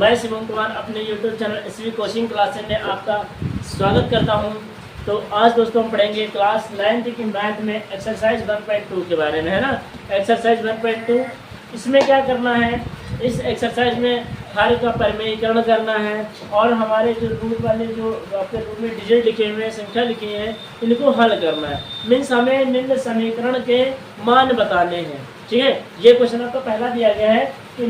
मैं शिवम कुमार अपने YouTube channel SV coaching classes में आपका स्वागत करता हूं। तो आज दोस्तों हम पढ़ेंगे क्लास 9th की मैथ में एक्सरसाइज 1.2 के बारे में, है ना। एक्सरसाइज 1.2 इसमें क्या करना है, इस एक्सरसाइज में हर का परिमेयीकरण करना है और हमारे जो रूट वाले जो आपके रूट में डिजिट लिखे हुए हैं, संख्या लिखी है, इनको हल करना है। मीन्स हमें निम्न समीकरण के मान बताने हैं, ठीक है। ये क्वेश्चन आपका पहला दिया गया है कि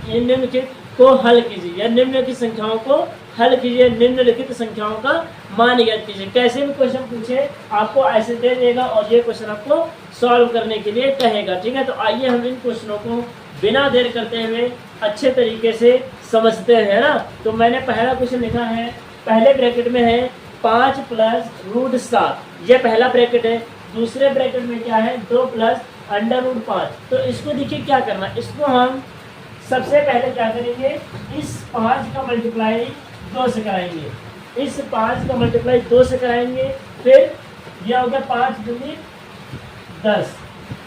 निम्नलिखित को हल कीजिए या निम्नलिखित संख्याओं को हल कीजिए, निम्नलिखित संख्याओं का मान ज्ञात कीजिए। कैसे भी क्वेश्चन पूछे आपको ऐसे दे देगा और ये क्वेश्चन आपको सॉल्व करने के लिए कहेगा, ठीक है। तो आइए हम इन क्वेश्चनों को बिना देर करते हुए अच्छे तरीके से समझते हैं ना। तो मैंने पहला क्वेश्चन लिखा है, पहले ब्रैकेट में है 5 प्लस रूट 7, ये पहला ब्रैकेट है। दूसरे ब्रैकेट में क्या है, 2 प्लस अंडर रूट 5। तो इसको देखिए क्या करना, इसको हम सबसे पहले क्या करेंगे, इस 5 का मल्टीप्लाई 2 से कराएंगे, इस 5 का मल्टीप्लाई 2 से कराएंगे। फिर यह हो गया 5 दूनी 10,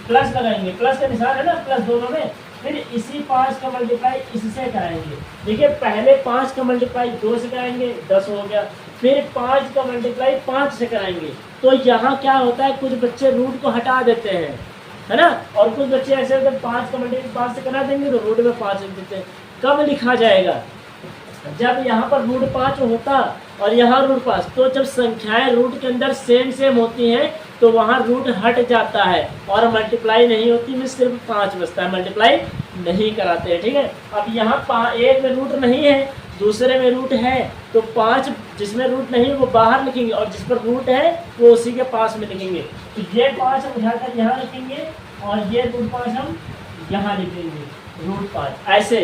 प्लस लगाएंगे, प्लस का निशान है ना प्लस दोनों में। फिर इसी 5 का मल्टीप्लाई इससे कराएंगे। देखिए पहले 5 का मल्टीप्लाई 2 से कराएंगे, 10 हो गया। फिर 5 का मल्टीप्लाई 5 से कराएंगे। तो यहाँ क्या होता है, कुछ बच्चे रूट को हटा देते हैं, है ना, और कुछ बच्चे ऐसे होते हैं 5 का मल्टीप्लाई 5 से करा देंगे तो रूट में 5 लिख देते हैं। कब लिखा जाएगा, जब यहाँ पर रूट 5 होता और यहाँ रूट 5, तो जब संख्याएं रूट के अंदर सेम होती हैं तो वहाँ रूट हट जाता है और मल्टीप्लाई नहीं होती, में सिर्फ 5 बचता है, मल्टीप्लाई नहीं कराते हैं, ठीक है। अब यहाँ एक में रूट नहीं है, दूसरे में रूट है, तो 5 जिसमें रूट नहीं है वो बाहर लिखेंगे और जिस पर रूट है वो उसी के पास में लिखेंगे। तो ये 5 हम उठाकर यहाँ लिखेंगे और ये रूट 5 हम यहाँ लिखेंगे, रूट 5। ऐसे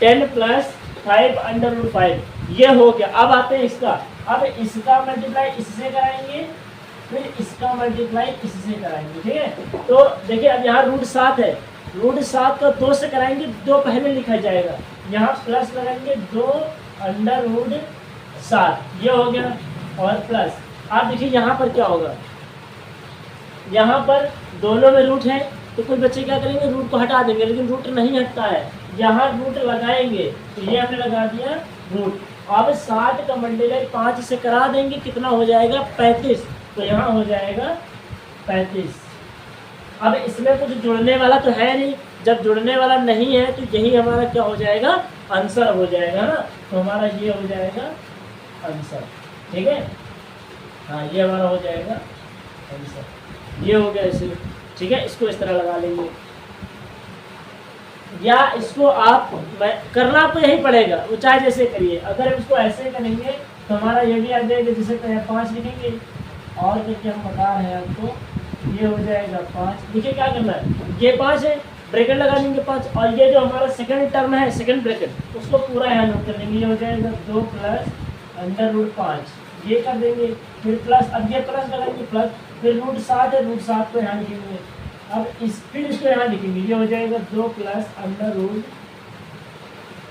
10 प्लस 5 अंडर रूट 5 ये हो गया। अब आते हैं इसका, अब इसका मल्टीप्लाई इससे कराएंगे, फिर इसका मल्टीप्लाई इससे कराएंगे, ठीक है। तो देखिए अब यहाँ रूट 7 है, रूट 7 का 2 से कराएंगे, 2 पहले लिखा जाएगा, यहाँ प्लस लगाएंगे 2 अंडर रूट 7, ये हो गया और प्लस। आप देखिए यहाँ पर क्या होगा, यहाँ पर दोनों में रूट है तो कुछ बच्चे क्या करेंगे, रूट को हटा देंगे, लेकिन रूट नहीं हटता है, यहाँ रूट लगाएंगे। तो ये हमने लगा दिया रूट। अब 7 का मल्टीप्लाई 5 से करा देंगे, कितना हो जाएगा 35, तो यहाँ हो जाएगा 35। अब इसमें कुछ जुड़ने वाला तो है नहीं, जब जुड़ने वाला नहीं है तो यही हमारा क्या हो जाएगा, आंसर हो जाएगा ना। तो हमारा ये हो जाएगा आंसर, ठीक है। हाँ ये हमारा हो जाएगा आंसर, ये हो गया इसे, ठीक है। इसको इस तरह लगा लेंगे या इसको आप करना आपको यही पड़ेगा, वो चाहे जैसे करिए। अगर हम इसको ऐसे करेंगे तो हमारा ये भी आ जाएगा, जैसे 5 लिखेंगे और करके हम बता रहे हैं आपको, ये हो जाएगा 5। देखिए क्या करना है, ये 5 है, ब्रैकेट लगा देंगे 5, और ये जो हमारा सेकंड टर्म है, सेकंड ब्रैकेट, उसको पूरा यहाँ नोट कर लेंगे। ये हो जाएगा 2 प्लस अंडर रूट 5, ये कर देंगे। फिर प्लस, अब ये प्लस लगाएंगे प्लस, फिर रूट 7 है, रूट 7 को यहाँ लिखेंगे। अब फिर इसको यहाँ लिखेंगे, ये हो जाएगा 2 प्लस अंडर रूट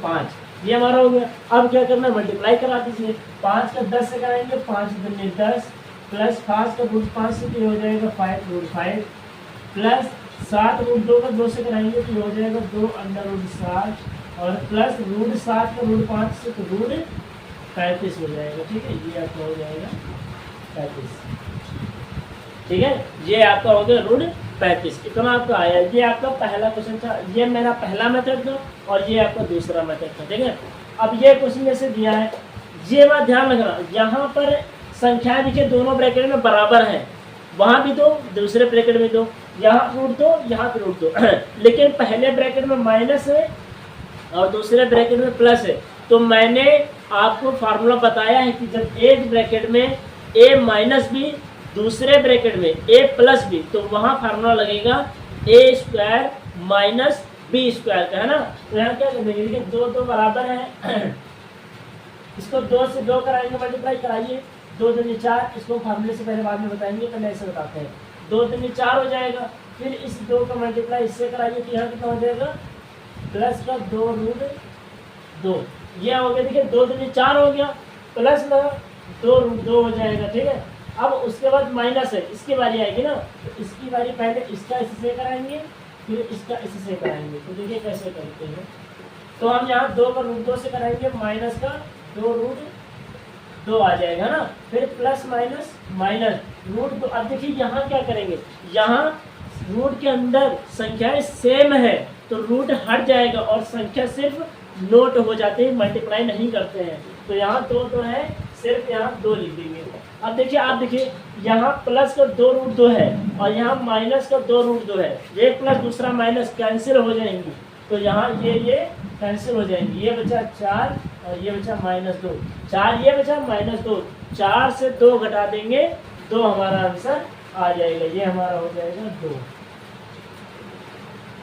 5, ये हमारा हो गया। अब क्या करना है, मल्टीप्लाई करा दीजिए, 5 का 10 से कराएंगे, 5 दूनी 10 प्लस 5 का रूट 5 से तो हो जाएगा 5 रूट 5 प्लस 7 रूट 2 का 2 से कराएंगे तो हो जाएगा 2 अंडर रूट 7 और प्लस रूट 7 का रूट 5 से तो रूट 35 हो जाएगा, ठीक है। ये आपका हो जाएगा 35, ठीक है। ये आपका हो गया रूट 35, इतना आपका आया। ये आपका पहला क्वेश्चन था, ये मेरा पहला मेथड था और ये आपका दूसरा मेथड था, ठीक है। अब ये क्वेश्चन जैसे दिया है, ये बात ध्यान रखना, यहाँ पर संख्याएं देखिए दोनों ब्रैकेट में बराबर हैं, वहाँ भी 2, दूसरे ब्रैकेट में 2, यहाँ रूट 2, यहाँ पे रूट 2 लेकिन पहले ब्रैकेट में माइनस है और दूसरे ब्रैकेट में प्लस है। तो मैंने आपको फार्मूला बताया है कि जब एक ब्रैकेट में a माइनस बी, दूसरे ब्रैकेट में a प्लस बी, तो वहाँ फार्मूला लगेगा a square minus B square का, है ना। तो यहाँ क्या कर देंगे, देखिए 2 बराबर है, इसको 2 से 2 कराएंगे, मल्टीप्लाई कराइए, 2 दूनी 4, इसको फार्मूले से पहले बाद में बताएंगे, पहले ऐसे बताते हैं। 2 दूनी 4 हो जाएगा, फिर इस 2 का मल्टीप्लाई इससे कराइए तो यहाँ कितना हो जाएगा, प्लस का 2 रूट 2, ये हो गया। देखिए 2 दूनी 4 हो गया, प्लस का 2 रूट 2 हो जाएगा, ठीक है। अब उसके बाद माइनस है, इसकी बारी आएगी ना, तो इसकी बारी पहले इसका इससे कराएंगे, फिर इसका इससे कराएंगे। तो देखिए कैसे करते हैं, तो हम यहाँ 2 का रूट 2 से कराएंगे, माइनस का 2 रूट 2 आ जाएगा ना, फिर प्लस माइनस माइनस रूट 2। अब देखिए यहाँ क्या करेंगे, यहाँ रूट के अंदर संख्याएं सेम है तो रूट हट जाएगा और संख्या सिर्फ नोट हो जाते हैं, मल्टीप्लाई नहीं करते हैं। तो यहाँ 2 तो है, सिर्फ यहाँ 2 लिख देंगे। अब देखिए आप देखिए यहाँ प्लस का 2 रूट 2 है और यहाँ माइनस का 2 रूट 2 है, एक प्लस दूसरा माइनस कैंसिल हो जाएंगी, तो यहाँ ये कैंसिल हो जाएंगी, ये बचा 4 और ये बचा -2, 4 ये बचा -2, 4 से 2 घटा देंगे, 2 हमारा आंसर आ जाएगा, ये हमारा हो जाएगा 2,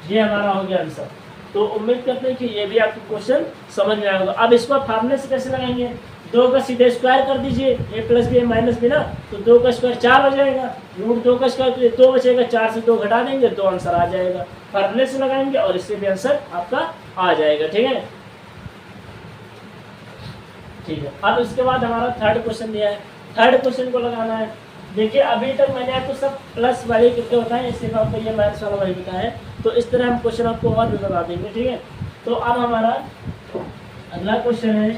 ये हमारा हो गया आंसर। तो उम्मीद करते हैं कि ये भी आपको क्वेश्चन समझ में आएगा। अब इसको फार्मूले से कैसे लगाएंगे, 2 का सीधे स्क्वायर कर दीजिए, a plus B minus B ना, तो 2 का स्क्वायर 4 हो जाएगा, रूट 2 का स्क्वायर तो 2 बचेगा, 4 से 2 घटा देंगे, 2 आंसर आ जाएगा। फार्मूले से लगाएंगे और इससे भी आंसर आपका आ जाएगा। ठीक है, ठीक है। अब इसके बाद हमारा थर्ड क्वेश्चन दिया है, थर्ड क्वेश्चन को लगाना है। देखिए अभी तक मैंने आपको सब प्लस वाले करके बताया, इससे आपको ये माइनस वाला वही बताया है, तो इस तरह हम क्वेश्चन आपको और भी बता देंगे। ठीक है, तो अब हमारा अगला क्वेश्चन है,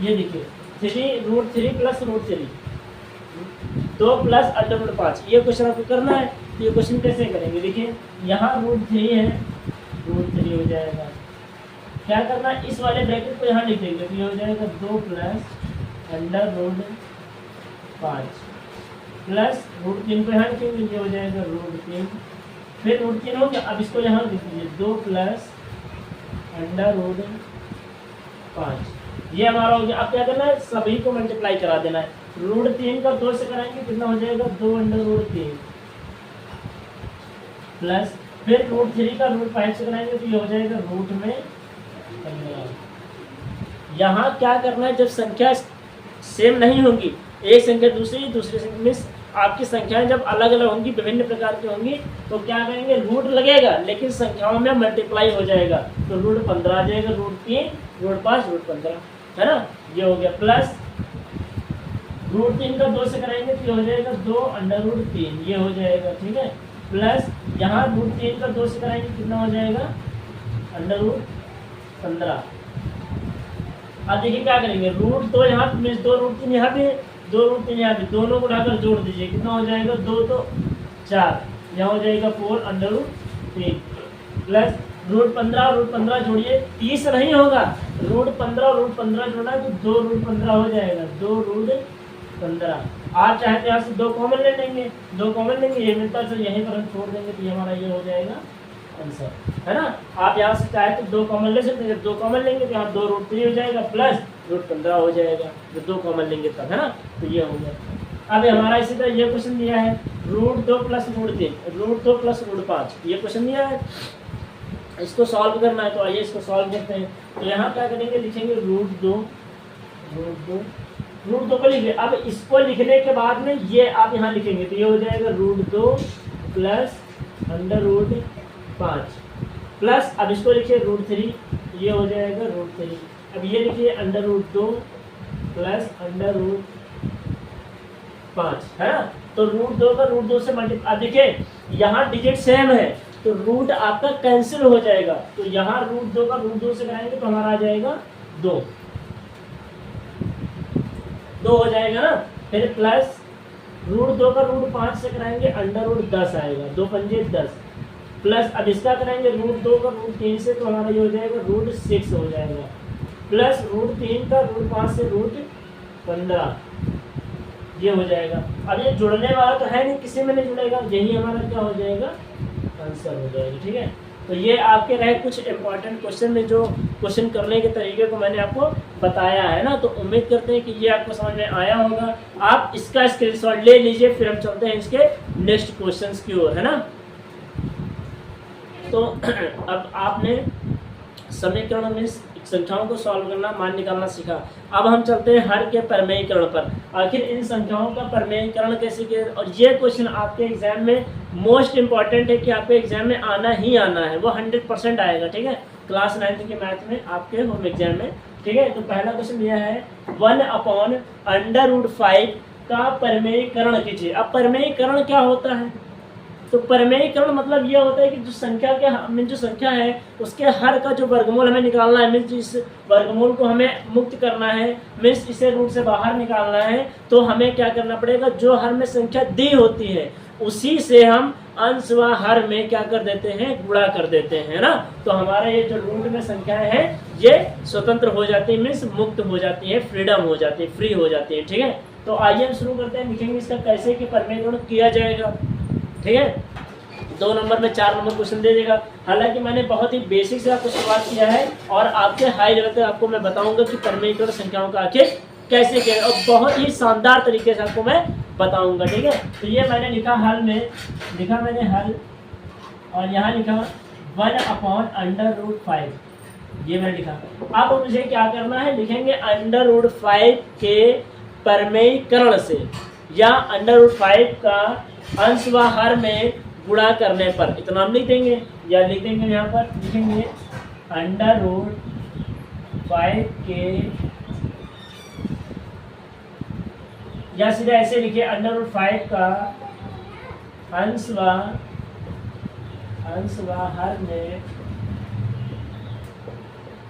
ये देखिए 3√3 प्लस √3, 2 प्लस √5, ये क्वेश्चन आपको करना है। तो ये क्वेश्चन कैसे करेंगे, देखिए यहाँ √3 है, √3 हो जाएगा, क्या करना है, इस वाले ब्रैकेट को यहाँ लिख देंगे, तो ये हो जाएगा 2 प्लस √5 प्लस √3 को यहाँ लिखेंगे, ये हो जाएगा √3, फिर √3 हो गया। अब इसको यहाँ लिख दीजिए 2 प्लस √5, ये हमारा हो गया। अब क्या करना है, सभी को मल्टीप्लाई करा देना है, √3 का 2 से कराएंगे कितना हो जाएगा, 2√3 प्लस फिर √3 का √5 से कराएंगे तो ये हो जाएगा रूट में 15। यहाँ क्या करना है, जब संख्या सेम नहीं होंगी, एक संख्या दूसरी संख्या मीन्स आपकी संख्याएं जब अलग अलग होंगी, विभिन्न प्रकार की होंगी, तो क्या करेंगे, रूट लगेगा लेकिन संख्याओं में मल्टीप्लाई हो जाएगा, तो √15 आ जाएगा, √3 √5 √15 है ना, ये हो गया। प्लस √3 का 2 से कराएंगे तो ये हो जाएगा 2√3, ये हो जाएगा। ठीक है, प्लस यहाँ √3 का 2 से कराएंगे कितना हो जाएगा, √15। अब देखिए क्या करेंगे, √2 यहाँ मीन्स 2√3 यहाँ पे, 2√3 यहाँ पे, दोनों को उठाकर जोड़ दीजिए, कितना हो जाएगा, 2 तो 4, यहाँ हो जाएगा 4√3 प्लस √15 जोड़िए, 30 नहीं होगा, √15 जोड़ा तो 2√15 हो जाएगा, 2√15। आप चाहे तो यहाँ से 2 कॉमन ले लेंगे, 2 कॉमन लेंगे, ये मिलता है तो यहीं पर हम छोड़ देंगे, तो ये हमारा ये हो जाएगा आंसर, है ना। आप यहाँ से चाहे तो 2 कॉमन ले सकते हैं, जब 2 कॉमन लेंगे तो यहाँ 2√3 हो जाएगा प्लस √15 हो जाएगा, जब 2 कॉमन लेंगे तब, है ना, तो ये हो गया। अब हमारा इसी तरह ये क्वेश्चन दिया है, √2 प्लस √3, √2 प्लस √5, ये क्वेश्चन दिया है, इसको सॉल्व करना है। तो आइए इसको सॉल्व करते हैं। तो यहाँ क्या करेंगे, लिखेंगे √2 को लिखिए। अब इसको लिखने के बाद में ये आप यहाँ लिखेंगे तो ये हो जाएगा √2 प्लस √5 प्लस, अब इसको लिखिए √3, ये हो जाएगा √3। अब ये लिखिए √2 प्लस √5, है ना। तो √2 का √2 से मल्टीप्लाई, देखिए यहाँ डिजिट सेम है तो रूट आपका कैंसिल हो जाएगा, तो यहाँ √2 का √2 से कराएंगे तो हमारा आ जाएगा 2 हो जाएगा ना। फिर प्लस √2 का √5 से कराएंगे √10 आएगा, 2 पंजे 10 प्लस, अब इसका कराएंगे √2 का √3 से तो हमारा ये हो जाएगा √6 हो जाएगा, प्लस √3 का √5 से √15, ये हो जाएगा। अब ये जुड़ने वाला तो है नहीं, किसी में नहीं जुड़ेगा, यही हमारा क्या हो जाएगा, आंसर हो जाएगा। ठीक है, तो ये आपके रहे कुछ इंपॉर्टेंट क्वेश्चन में जो क्वेश्चन करने के तरीके को मैंने आपको बताया है ना। तो उम्मीद करते हैं कि ये आपको समझ में आया होगा। आप इसका स्क्रीनशॉट ले लीजिए, फिर हम चलते हैं इसके नेक्स्ट क्वेश्चंस की ओर, है ना। तो अब आपने समीकरण में संख्याओं को सॉल्व करना, मान निकालना सीखा। अब हम चलते हैं हर के परमेयीकरण पर। आखिर इन संख्याओं का परमेयीकरण कैसे किया, और ये क्वेश्चन आपके एग्जाम में मोस्ट इंपॉर्टेंट है कि आपके एग्जाम में आना ही आना है, वो 100% आएगा। ठीक है, क्लास 9th के मैथ में आपके होम एग्जाम में। ठीक है, तो पहला क्वेश्चन यह है 1/√5 का परमेयीकरण कीजिए। अब परमेयीकरण क्या होता है, तो परिमेयीकरण मतलब ये होता है कि जो संख्या के मीन जो संख्या है उसके हर का जो वर्गमूल हमें निकालना है, मीन्स इस वर्गमूल को हमें मुक्त करना है, मीन्स इसे रूट से बाहर निकालना है, तो हमें क्या करना पड़ेगा, जो हर में संख्या दी होती है उसी से हम अंश व हर में क्या कर देते हैं, गुणा कर देते हैं ना। तो हमारा ये जो रूट में संख्याएं हैं ये स्वतंत्र हो जाती है, मीन्स मुक्त हो जाती है, फ्रीडम हो जाती है, फ्री हो जाती है। ठीक है, तो आइए हम शुरू करते हैं, लिखेंगे इसका कैसे कि परिमेयीकरण किया जाएगा। ठीक है, 2 नंबर में 4 नंबर क्वेश्चन दे देगा। हालांकि मैंने बहुत ही बेसिक से आपको शुरुआत किया है और आपके हाई लेवल तक आपको मैं बताऊंगा कि परिमेयीकरण संख्याओं का आखिर कैसे किया, और बहुत ही शानदार तरीके से आपको मैं बताऊंगा। ठीक है, तो ये मैंने लिखा हल में, लिखा मैंने हल, और यहाँ लिखा 1/√5, ये मैंने लिखा। अब मुझे क्या करना है, लिखेंगे √5 के परिमेयीकरण से या √5 का अंश व हर में गुणा करने पर, इतना हम लिख देंगे, या लिख देंगे यहाँ पर लिखेंगे √5 के, या सीधा ऐसे लिखिए √5 का अंश व हर में,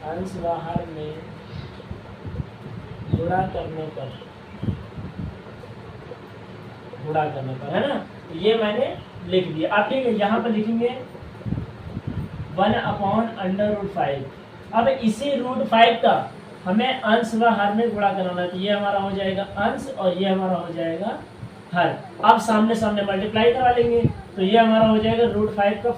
अंश व हर में गुणा करने पर, गुणा करने पर, है ना। ये मैंने लिख दिया। आप ठीक है, यहाँ पर लिखेंगे 1/√5। अब इसी √5 का हमें अंश व हर में गुणा कराना है, तो ये हमारा हो जाएगा अंश और ये हमारा हो जाएगा हर। अब सामने सामने मल्टीप्लाई करा लेंगे, तो ये हमारा हो जाएगा √5 का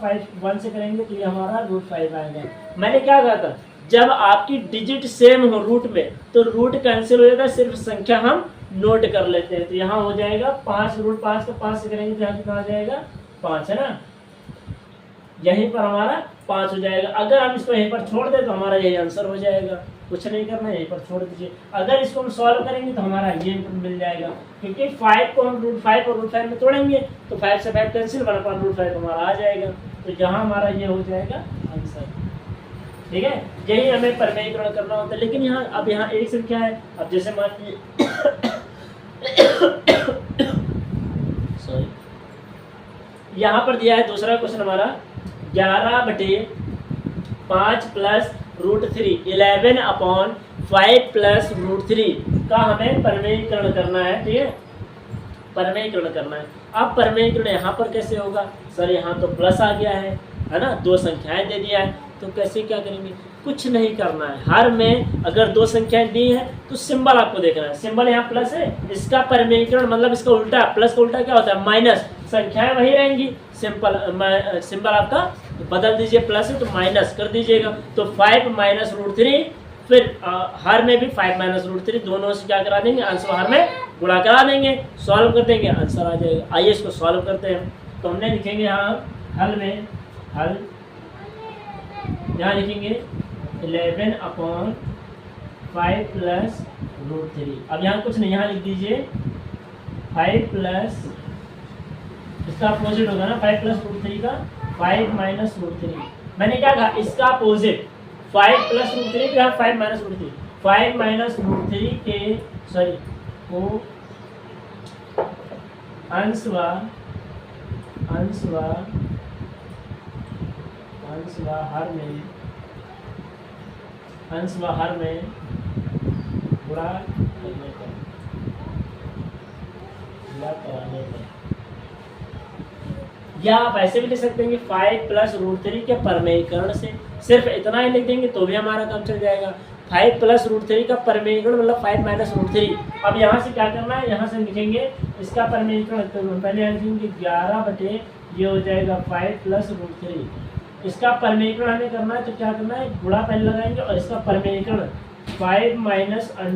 1 से करेंगे तो ये हमारा √5 आएगा। मैंने क्या कहा था, जब आपकी डिजिट सेम हो रूट में तो रूट कैंसिल हो जाता है, सिर्फ संख्या हम नोट कर लेते हैं। तो यहाँ हो जाएगा 5, √5 का 5 से करेंगे तो यहाँ कितना आ जाएगा 5, है ना। यहीं पर हमारा 5 हो जाएगा। अगर हम इसको यहीं पर छोड़ दें तो हमारा यही आंसर हो जाएगा, कुछ नहीं करना, यहीं पर छोड़ दीजिए। अगर इसको हम सॉल्व करेंगे तो हमारा ये मिल जाएगा, क्योंकि 5 को हम √5 और √5 में तोड़ेंगे तो 5 से 5 कैंसिल, 1/√5 हमारा आ जाएगा। तो यहाँ हमारा ये हो जाएगा आंसर। ठीक है, यही हमें परिमेयीकरण करना होता है। लेकिन यहाँ अब यहाँ एक संख्या है, अब जैसे मान सॉरी, यहाँ पर दिया है दूसरा क्वेश्चन हमारा 11/5 + √3, 11/5 + √3 का हमें परिमेयीकरण करना है। ठीक है, परिमेयीकरण करना है। अब परिमेयीकरण यहाँ पर कैसे होगा, सर यहाँ तो प्लस आ गया है ना, 2 संख्याएं दे दिया है, तो कैसे क्या करेंगे, कुछ नहीं करना है। हर में अगर 2 संख्याएं दी है तो सिंबल आपको देखना है, सिंबल यहाँ प्लस है, इसका परिमेयीकरण मतलब इसका उल्टा, प्लस का उल्टा क्या होता है, माइनस। संख्याएं वही रहेंगी, सिंबल आपका बदल दीजिए, प्लस है तो माइनस कर दीजिएगा। तो 5 - √3, फिर हर में भी 5 - √3, दोनों से क्या करा देंगे, अंश व हर में गुणा करा देंगे, सॉल्व कर देंगे, आंसर आ जाएगा। आइए इसको सॉल्व करते हैं। तो हमने लिखेंगे यहाँ हल में, हल यहाँ लिखेंगे 11/5 + √3। अब यहाँ कुछ नहीं, यहाँ लिख दीजिए 5 प्लस, इसका अपोजिट होगा ना, 5 + √3 का 5 - √3। मैंने क्या कहा, इसका अपोजिट 5 + √3 का 5 - √3, 5 - √3 के सॉरी को अंश व हर में, अंश व हर में गुणा करने पर, गुणा कराने पर, या आप ऐसे भी लिख सकते हैं कि 5 + √3 के परिमेयीकरण से, सिर्फ इतना ही लिख देंगे तो भी हमारा काम चल जाएगा। 5 + √3 का परिमेयीकरण मतलब 5 - √3। अब यहाँ से क्या करना है, यहाँ से लिखेंगे इसका परिमेयीकरण, तो पहले यहाँ लिखेंगे 11 ये हो जाएगा 5 + √3। इसका परिमेयीकरण हमें करना है तो क्या करना है, गुणा पहले लगाएंगे और इसका परिमेयीकरण 5 -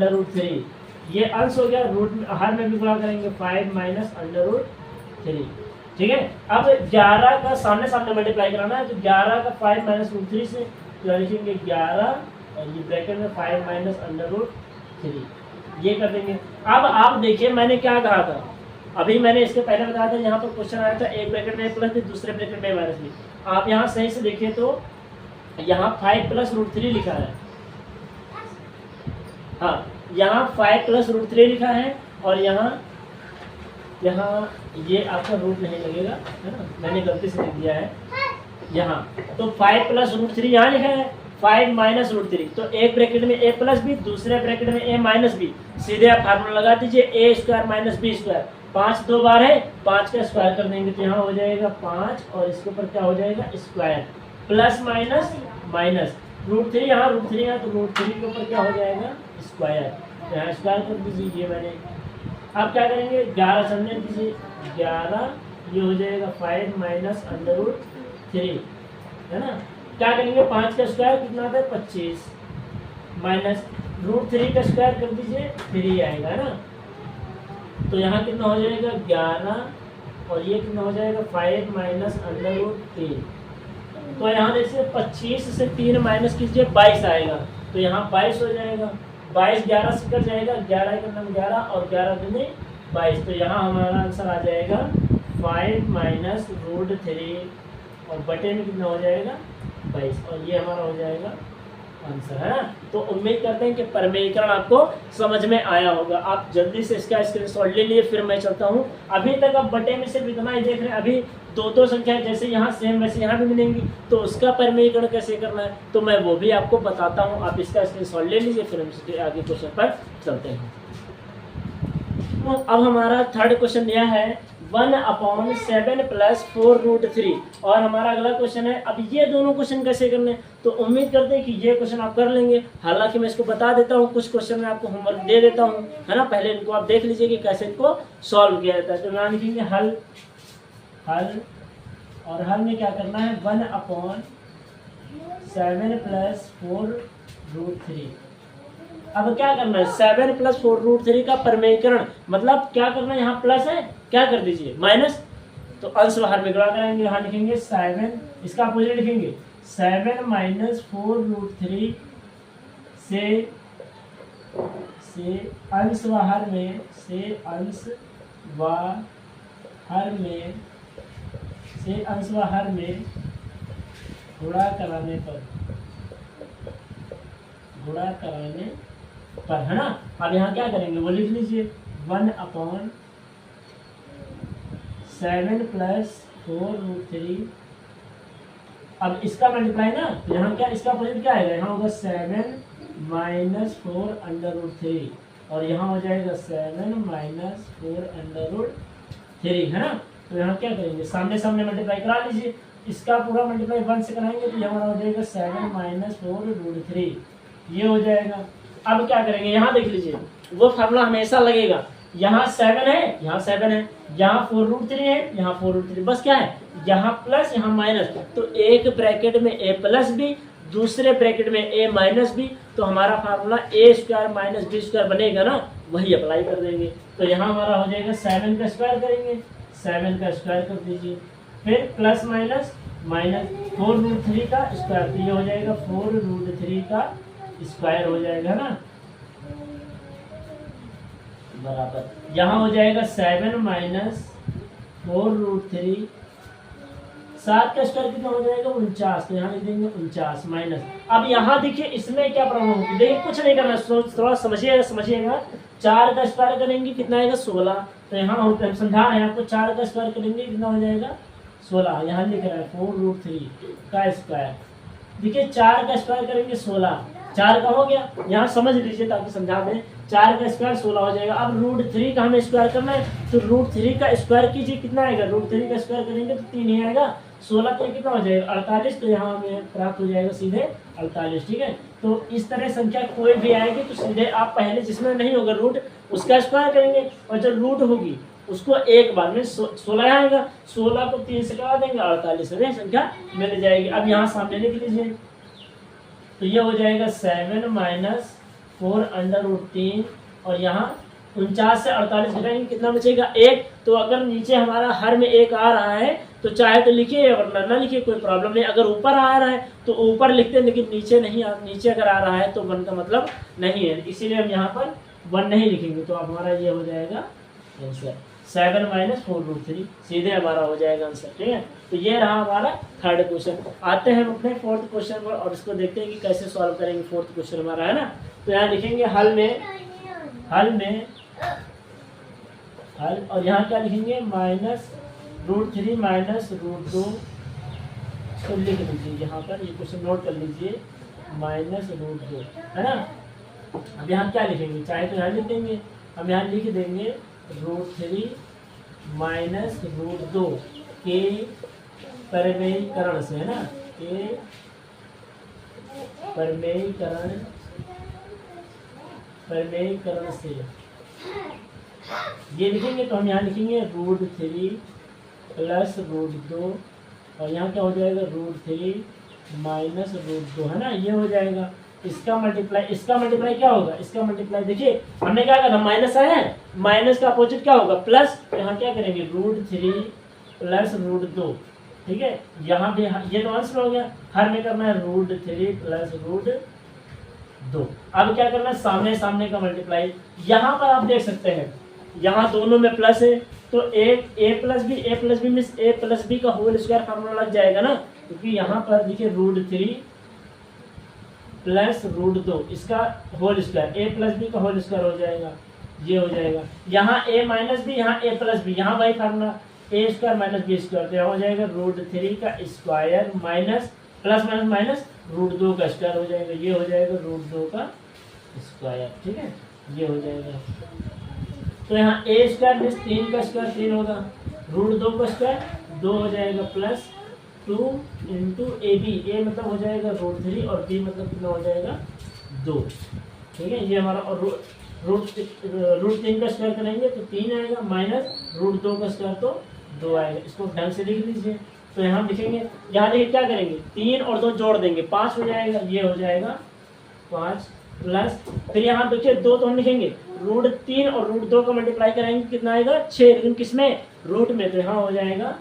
√3, ये अंश हो गया, रूट में हर में भी गुणा करेंगे 5 - √3। ठीक है, अब 11 का सामने सामने मल्टीप्लाई कराना है, तो 11 का 5 - √3 से तो लिखेंगे 11 और ये ब्रैकेट में 5 - √3, ये कर देंगे। अब आप देखिए मैंने क्या कहा था, अभी मैंने इसके पहले बताया था, यहाँ पर क्वेश्चन आया था एक ब्रैकेट में प्लस थी, दूसरे ब्रैकेट में माइनस थी। आप यहाँ सही से देखिए तो यहाँ 5 + √3 लिखा है, हाँ यहाँ 5 + √3 लिखा है और यहाँ यहाँ ये आपका रूट नहीं लगेगा, है ना, मैंने गलती से लिख दिया है यहाँ। तो 5 प्लस रूट 3 यहाँ लिखा है, 5 माइनस रूट 3, तो एक ब्रैकेट में a प्लस बी, दूसरे ब्रैकेट में a माइनस बी। सीधे आप फार्मूला लगा दीजिए, ए स्क्वायर माइनस बी स्क्वायर। 5 दो बार है, 5 का स्क्वायर कर देंगे तो यहाँ हो जाएगा 5 और इसके ऊपर क्या हो जाएगा square, plus minus minus root 3 यहाँ, रूट 3 यहाँ, तो रूट 3 के ऊपर क्या हो जाएगा स्क्वायर। तो यहाँ स्क्वायर कर दीजिए, ये मैंने। आप क्या करेंगे 11 समझने दीजिए, 11 ये हो जाएगा 5 माइनस अंडर रूट 3, है ना। क्या करेंगे 5 का स्क्वायर कितना आता है 25, माइनस रूट 3 का स्क्वायर कर दीजिए 3 आएगा, है ना। तो यहाँ कितना हो जाएगा 11 और ये कितना हो जाएगा 5 माइनस अंडर रूट 3। तो यहाँ देखिए 25 से 3 माइनस कीजिए 22 आएगा, तो यहाँ 22 हो जाएगा। 22 11 से कट जाएगा, 11 का नाम 11 और 11 दूनी 22। तो यहाँ हमारा आंसर आ जाएगा 5 माइनस रूट 3 और बटे में कितना हो जाएगा 22, और ये हमारा हो जाएगा आंसर, है ना। तो उम्मीद करते हैं कि प्रमेयीकरण आपको समझ में आया होगा। आप जल्दी से इसका स्क्रीनशॉट ले लिए, फिर मैं चलता हूँ। अभी तक आप बटे में सिर्फ इतना ही देख रहे हैं, अभी दो संख्या जैसे यहाँ सेम वैसे यहाँ भी मिलेंगी, तो उसका प्रमेयीकरण कैसे करना है तो मैं वो भी आपको बताता हूँ। आप इसका स्क्रीनशॉट ले लीजिए, फिर हम इसके आगे क्वेश्चन पर चलते हैं। तो अब हमारा थर्ड क्वेश्चन यह है 1/7 प्लस 4 रूट 3, और हमारा अगला क्वेश्चन है। अब ये दोनों क्वेश्चन कैसे करने, तो उम्मीद करते हैं कि ये क्वेश्चन आप कर लेंगे। हालांकि मैं इसको बता देता हूँ, कुछ क्वेश्चन में आपको होमवर्क दे देता हूँ, है ना। पहले इनको आप देख लीजिए कि कैसे इनको सॉल्व किया जाता है। तो यहाँ लिखेंगे हल, और हल में क्या करना है 1/7 प्लस 4 रूट 3। अब क्या करना है 7 प्लस 4 रूट 3 का प्रमेयीकरण, मतलब क्या करना है, यहाँ प्लस है, क्या कर दीजिए माइनस, तो अंश बाहर में गुणा करेंगे। यहाँ लिखेंगे 7, इसका अपोजिट लिखेंगे 7 माइनस 4 रूट 3 से अंश बाहर में, अंश बाहर में गुणा कराने पर, है ना। अब यहाँ क्या करेंगे वो लिख लीजिए 1/7 प्लस 4 रूट 3। अब इसका मल्टीप्लाई ना, तो यहाँ क्या इसका अपोजिट क्या आएगा, यहाँ होगा 7 माइनस 4 अंडर रूट 3, और यहाँ हो जाएगा 7 माइनस 4 अंडर रूट 3, है ना। तो यहाँ क्या करेंगे सामने सामने मल्टीप्लाई करा लीजिए, इसका पूरा मल्टीप्लाई 1 से कराएंगे तो ये हमारा हो जाएगा 7 माइनस 4 रूट 3, ये हो जाएगा। अब क्या करेंगे यहाँ देख लीजिए, वो फार्मूला हमेशा लगेगा, यहाँ 7 है, यहाँ 7 है, यहाँ 4 रूट 3 है, यहाँ 4 रूट 3, बस क्या है यहाँ प्लस यहाँ माइनस, तो एक ब्रैकेट में a प्लस बी, दूसरे ब्रैकेट में a माइनस बी, तो हमारा formula a square minus B square बनेगा ना, वही अप्लाई कर देंगे। तो यहाँ हमारा हो जाएगा 7 का स्क्वायर करेंगे, 7 का स्क्वायर कर दीजिए, फिर प्लस माइनस माइनस 4 रूट 3 का स्क्वायर, तो ये हो जाएगा 4 रूट 3 का स्क्वायर हो जाएगा ना, बराबर यहाँ हो जाएगा 7 माइनस 4 रूट 3, 7 का स्क्वायर कितना हो जाएगा 49, तो यहाँ लिख देंगे 49 माइनस। अब यहाँ देखिए इसमें क्या प्रॉब्लम होगी, देखिए कुछ नहीं करना, थोड़ा समझिएगा। 4 का स्क्वायर करेंगे कितना आएगा 16, तो यहाँ हम समझा रहे हैं आपको, 4 का स्क्वायर करेंगे कितना हो जाएगा 16, यहाँ लिख रहा है 4 रूट 3 का स्क्वायर। देखिए 4 का स्क्वायर करेंगे 16, 4 का हो गया, यहाँ समझ लीजिए ताकि समझा दें, 4 का स्क्वायर 16 हो जाएगा। अब रूट 3 का हमें स्क्वायर करना है, तो रूट 3 का स्क्वायर कीजिए कितना आएगा, रूट 3 का स्क्वायर करेंगे तो 3 ही आएगा, 16 तो कितना हो जाएगा 48, तो यहाँ हमें प्राप्त हो जाएगा सीधे 48, ठीक है। तो इस तरह संख्या कोई भी आएगी तो सीधे आप पहले जिसमें नहीं होगा रूट उसका स्क्वायर करेंगे, और जब रूट होगी उसको एक बार में 16 आएगा, 16 को 3 से करा देंगे 48 में संख्या मिल जाएगी। अब यहाँ सामने लिख लीजिए, तो ये हो जाएगा 7 माइनस 4 अंडर रूट 3, और यहाँ 49 से 48 घटाएंगे कितना बचेगा 1। तो अगर नीचे हमारा हर में 1 आ रहा है तो चाहे तो लिखिए, अगर ना लिखिए कोई प्रॉब्लम नहीं। अगर ऊपर आ रहा है तो ऊपर लिखते हैं, लेकिन नीचे नहीं, नीचे अगर आ रहा है तो 1 का मतलब नहीं है, इसीलिए हम यहाँ पर 1 नहीं लिखेंगे। तो हमारा ये हो जाएगा आंसर 7 माइनस 4 रूट 3, सीधे हमारा हो जाएगा आंसर, ठीक है। तो ये रहा हमारा थर्ड क्वेश्चन। आते हैं हम अपने फोर्थ क्वेश्चन पर और इसको देखते हैं कि कैसे सॉल्व करेंगे। फोर्थ क्वेश्चन हमारा है ना, तो यहाँ लिखेंगे हल में हल, और यहाँ क्या लिखेंगे माइनस √3 माइनस √2, इसको लिख लीजिए यहाँ पर, ये क्वेश्चन नोट कर लीजिए, माइनस √2 है ना। अब यहाँ क्या लिखेंगे, चाहे तो यहाँ लिख देंगे, हम यहाँ लिख देंगे √3 माइनस √2 के परिमेयीकरण से, है ना, के परिमेयीकरण से ये लिखेंगे, तो हम यहाँ लिखेंगे √3 प्लस √2, और यहाँ क्या हो जाएगा √3 माइनस √2, है ना, ये हो जाएगा। इसका मल्टीप्लाई क्या होगा, इसका मल्टीप्लाई देखिए हमने क्या करा, माइनस आया है, माइनस का अपोजिट क्या होगा प्लस, तो यहाँ क्या करेंगे √3 प्लस √2, ठीक है। यहाँ पे ये तो आंसर हो गया, हर में करना है √3 प्लस √2। अब क्या करना है, सामने सामने का मल्टीप्लाई, यहाँ पर आप देख सकते हैं यहाँ दोनों में प्लस है, तो ए प्लस बी मीन्स ए प्लस बी का होल स्क्वायर फॉर्मूला लग जाएगा ना, क्योंकि यहाँ पर देखिए √3 प्लस √2 इसका होल स्क्वायर, ए प्लस बी का होल स्क्वायर हो जाएगा, ये हो जाएगा। यहाँ ए माइनस बी, यहाँ ए प्लस बी, यहाँ वही फार्मूला ए स्क्वायर माइनस बी स्क्वायर, तो यहाँ हो जाएगा √3 का square minus plus minus minus √2 का स्क्वायर हो जाएगा, ये हो जाएगा √2 का स्क्वायर, ठीक है, ये हो जाएगा। तो यहाँ ए स्क्वायर मीन्स 3 का स्क्वायर 3 होगा, √2 का स्क्वायर 2 हो जाएगा, प्लस 2 इंटू ए बी, ए मतलब हो जाएगा √3 और बी मतलब कितना हो जाएगा 2, ठीक है, ये हमारा। और √3 का स्क्वायर करेंगे तो 3 आएगा, माइनस √2 का स्क्वायर तो 2 आएगा, इसको ढंग से लिख लीजिए। तो यहाँ लिखेंगे, यहाँ देखिए क्या करेंगे 3 और 2 जोड़ देंगे 5 हो जाएगा, ये हो जाएगा 5 प्लस, फिर यहाँ देखिए 2 तो हम लिखेंगे √3 और √2 का मल्टीप्लाई कराएंगे कितना आएगा 6, लेकिन किसमें रूट में, तो यहाँ हो जाएगा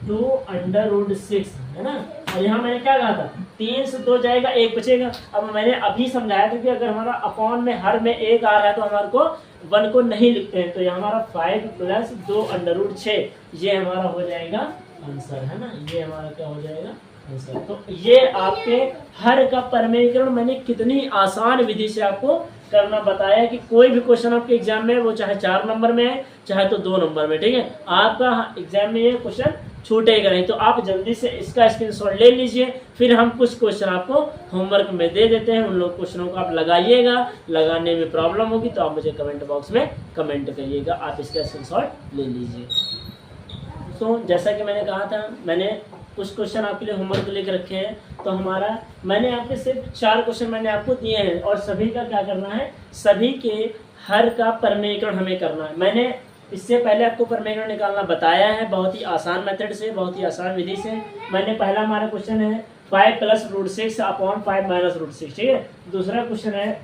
2√6, है ना। और यहाँ मैंने क्या कहा था 3 से 2 जाएगा 1 बचेगा। अब मैंने अभी समझाया था कि अगर हमारा अपॉन में हर में 1 आ रहा है तो हमारे को 1 को नहीं लिखते हैं, तो यहाँ हमारा 5 प्लस 2√6 ये हमारा हो जाएगा आंसर, है ना, ये हमारा क्या हो जाएगा आंसर। तो ये आपके हर का परिमेयीकरण मैंने कितनी आसान विधि से आपको करना बताया कि कोई भी क्वेश्चन आपके एग्जाम में वो चाहे 4 नंबर में है चाहे तो 2 नंबर में, ठीक है, आपका एग्जाम में ये क्वेश्चन छूटेगा नहीं। तो आप जल्दी से इसका स्क्रीनशॉट ले लीजिए, फिर हम कुछ क्वेश्चन आपको होमवर्क में दे देते हैं, उन लोग क्वेश्चनों को आप लगाइएगा, लगाने में प्रॉब्लम होगी तो आप मुझे कमेंट बॉक्स में कमेंट करिएगा, आप इसका स्क्रीनशॉट ले लीजिए। तो जैसा कि मैंने कहा था, मैंने कुछ क्वेश्चन आपके लिए होमवर्क लेकर रखे हैं, तो हमारा मैंने आपके सिर्फ 4 क्वेश्चन मैंने आपको दिए हैं, और सभी का क्या करना है, सभी के हर का परिमेयीकरण हमें करना है। मैंने इससे पहले आपको परिमेयीकरण निकालना बताया है, बहुत ही आसान मेथड से, बहुत ही आसान विधि से। मैंने पहला हमारा क्वेश्चन है 5 प्लस √6 अपॉन 5 माइनस √6, ठीक है। दूसरा क्वेश्चन है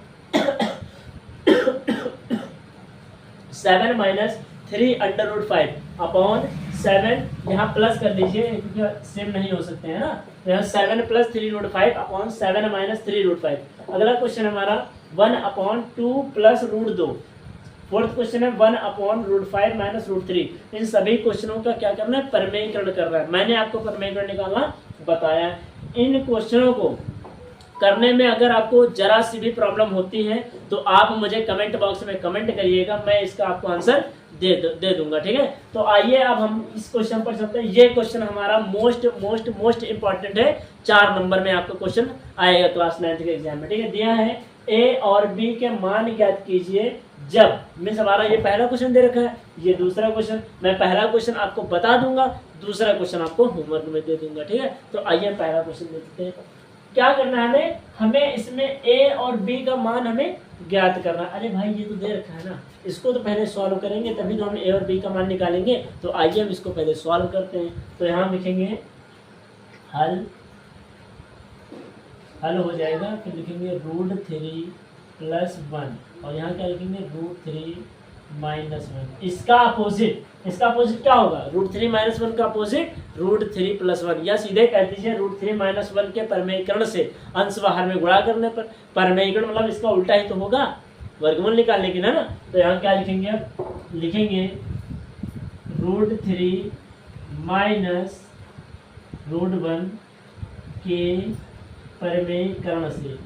7 माइनस 3√5 अपॉन 7, यहाँ प्लस कर दीजिए क्योंकि सेम नहीं हो सकते हैं ना, तो यहाँ 7 प्लस 3√5 अपॉन 7 माइनस 3√5। अगला क्वेश्चन हमारा 1/2 प्लस √2। फोर्थ क्वेश्चन है 1/√5 माइनस √3। इन सभी क्वेश्चनों का क्या करना है, परिमेयीकरण करना है। मैंने आपको परिमेयीकरण निकालना बताया है। इन क्वेश्चनों को करने में अगर आपको जरा सी भी प्रॉब्लम होती है तो आप मुझे कमेंट बॉक्स में कमेंट करिएगा, मैं इसका आपको आंसर दे दूंगा, ठीक है। तो आइए अब हम इस क्वेश्चन पर चलते हैं। ये क्वेश्चन हमारा मोस्ट इंपॉर्टेंट है, 4 नंबर में आपका क्वेश्चन आएगा क्लास 9th के एग्जाम में, ठीक है। दिया है ए और बी के मान ज्ञात कीजिए जब, मीन्स हमारा ये पहला क्वेश्चन दे रखा है, ये दूसरा क्वेश्चन, मैं पहला क्वेश्चन आपको बता दूंगा, दूसरा क्वेश्चन आपको होमवर्क में दे दूंगा, ठीक है। तो आइए पहला क्वेश्चन देखते हैं। क्या करना है हमें इसमें ए और बी का मान हमें ज्ञात करना। अरे भाई ये तो दे रखा है ना, इसको तो पहले सॉल्व करेंगे तभी तो हम ए और बी का मान निकालेंगे। तो आइए हम इसको पहले सॉल्व करते हैं। तो यहाँ लिखेंगे हल हो जाएगा, फिर लिखेंगे √3 प्लस 1 और यहाँ क्या लिखेंगे √3 माइनस 1। इसका अपोजिट क्या होगा, √3 माइनस 1 का अपोजिट √3 प्लस 1, या सीधे कह दीजिए √3 माइनस 1 के परिमेयीकरण से अंश बाहर में गुणा करने पर। परिमेयीकरण मतलब इसका उल्टा ही तो होगा, वर्गमूल निकालने की ना। तो यहाँ क्या लिखेंगे, अब लिखेंगे √3 माइनस √1 के परिमेयीकरण से,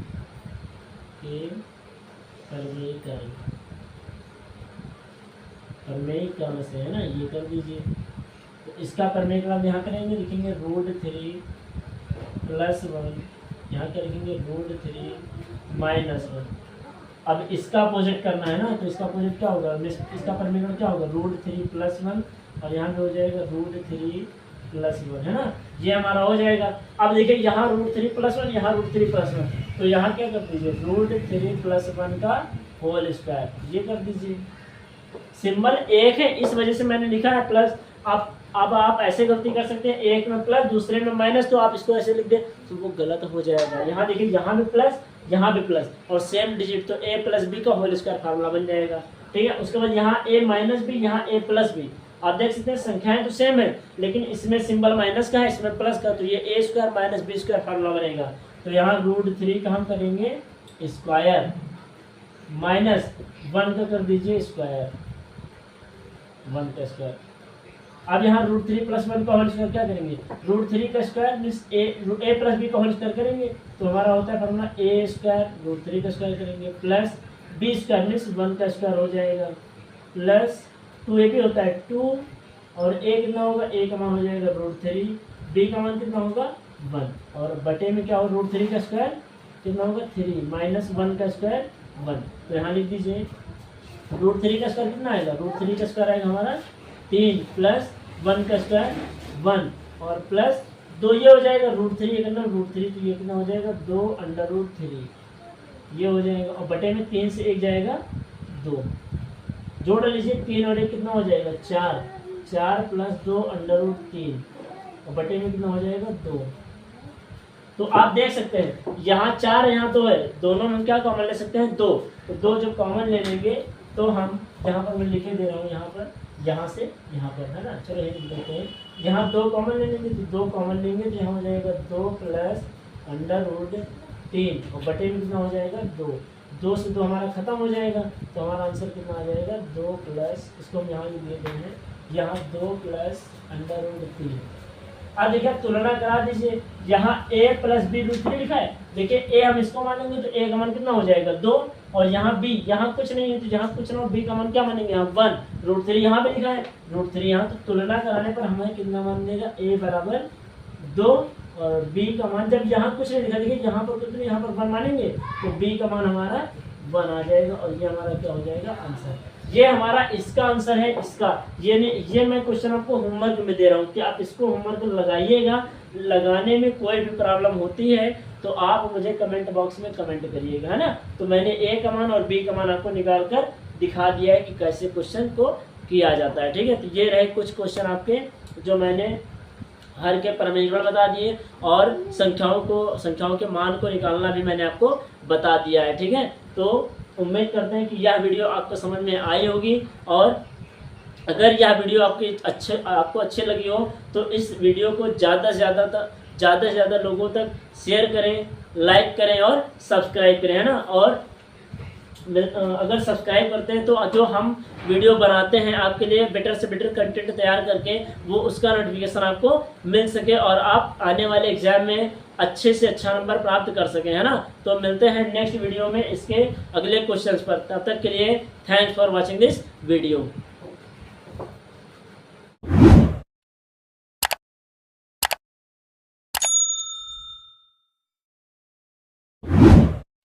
परमेय क्रम से, है ना, ये कर दीजिए। तो इसका परमेय क्रम यहाँ करेंगे, लिखेंगे √3 + 1, यहाँ क्या लिखेंगे √3 - 1। अब इसका अपोजिट करना है ना, तो इसका अपोजिट क्या होगा, इसका परमेय क्रम क्या होगा, √3 + 1, और यहाँ पे हो जाएगा √3 + 1, है ना, ये हमारा हो जाएगा। अब देखिए यहाँ √3 + 1, यहाँ √3 + 1, तो यहाँ क्या कर दीजिए √3 + 1 का होल स्क्वायर, ये कर दीजिए। सिंबल एक है इस वजह से मैंने लिखा है प्लस। अब आप ऐसे गलती कर सकते हैं, एक में प्लस दूसरे में माइनस, तो आप इसको ऐसे लिख दें तो वो गलत हो जाएगा। यहाँ देखिए यहाँ भी प्लस, यहाँ भी प्लस, और सेम डिजिट, तो a + b का होल स्क्वायर फार्मूला बन जाएगा। ठीक है, उसके बाद यहाँ a - b, यहाँ a + b। आप देख सकते हैं संख्याएं तो सेम है, लेकिन इसमें सिंबल माइनस का है, इसमें प्लस का, तो ये a² - b² फार्मूला बनेगा। तो यहाँ √3 का हम करेंगे स्क्वायर, -1 का कर दीजिए स्क्वायर, 1 का स्क्वायर। अब यहाँ √3 + 1 का होल स्क्वायर क्या करेंगे, √3 का स्क्वायर मीन्स a + b का होल स्क्वायर करेंगे, तो हमारा होता है फॉर्मूला a² √3 का स्क्वायर करेंगे प्लस b² मीन्स 1 का स्क्वायर हो जाएगा, प्लस 2a भी होता है 2, और a कितना होगा, a का मान हो जाएगा √3, b का मान कितना होगा 1, और बटे में क्या होगा √3 का स्क्वायर कितना होगा 3 - 1 का स्क्वायर 1। तो यहाँ लिख दीजिए √3 का स्क्वायर कितना आएगा, √3 का स्क्वायर आएगा हमारा 3 प्लस 1 का स्क्वायर 1, और प्लस 2 ये हो जाएगा √3, ये करना √3, तो ये कितना हो जाएगा 2√3, ये हो जाएगा, और बटे में 3 से 1 जाएगा 2, जोड़ लीजिए 3 और 1 कितना हो जाएगा 4, 4 + 2√3, और बटे में कितना हो जाएगा 2। तो आप देख सकते हैं यहाँ 4 यहाँ 2 है, दोनों में हम क्या कॉमन ले सकते हैं 2, तो 2 जब कॉमन ले लेंगे तो हम यहाँ पर मैं लिखे दे रहा हूँ, यहाँ पर यहाँ से यहाँ पर, है ना, चलो ये लिख देते हैं। यहाँ 2 कॉमन ले लेंगे, तो 2 कॉमन लेंगे तो यहाँ हो जाएगा 2 + √3, और बटे में कितना हो जाएगा 2, 2 से 2 हमारा खत्म हो जाएगा, तो हमारा आंसर कितना आ जाएगा 2 प्लस, इसको हम यहाँ लिख देते हैं, यहाँ 2 + √3। अब देखिए तुलना करा दीजिए, यहाँ a + b √3 लिखा है, देखिए a हम इसको मानेंगे तो a का मान कितना हो जाएगा 2, और यहाँ b, यहाँ कुछ नहीं है तो यहाँ कुछ ना हो, b का मान क्या मानेंगे यहाँ 1, √3 यहाँ पे लिखा है, √3 यहाँ, तो तुलना कराने पर हमें कितना मान देगा a बराबर 2, और b का मान जब यहाँ कुछ नहीं लिखा, देखिए यहाँ पर कितने, यहाँ पर 1 मानेंगे तो b का मान हमारा 1 आ जाएगा, और ये हमारा क्या हो जाएगा आंसर। ये हमारा इसका आंसर है, इसका ये नहीं, ये मैं क्वेश्चन आपको होमवर्क में दे रहा हूँ कि आप इसको होमवर्क लगाइएगा। लगाने में कोई भी प्रॉब्लम होती है तो आप मुझे कमेंट बॉक्स में कमेंट करिएगा, है ना। तो मैंने a का मान और b का मान आपको निकाल कर दिखा दिया है कि कैसे क्वेश्चन को किया जाता है। ठीक है, तो ये रहे कुछ क्वेश्चन आपके जो मैंने हर के परमेश्वर बता दिए, और संख्याओं के मान को निकालना भी मैंने आपको बता दिया है। ठीक है, तो उम्मीद करते हैं कि यह वीडियो आपको समझ में आई होगी, और अगर यह वीडियो आपको अच्छे लगी हो तो इस वीडियो को ज़्यादा से ज़्यादा लोगों तक शेयर करें, लाइक करें और सब्सक्राइब करें, है ना। और अगर सब्सक्राइब करते हैं तो जो हम वीडियो बनाते हैं आपके लिए बेटर से बेटर कंटेंट तैयार करके, वो उसका नोटिफिकेशन आपको मिल सके, और आप आने वाले एग्जाम में अच्छे से अच्छा नंबर प्राप्त कर सकें, है ना। तो मिलते हैं नेक्स्ट वीडियो में इसके अगले क्वेश्चंस पर, तब तक के लिए thanks for watching this video.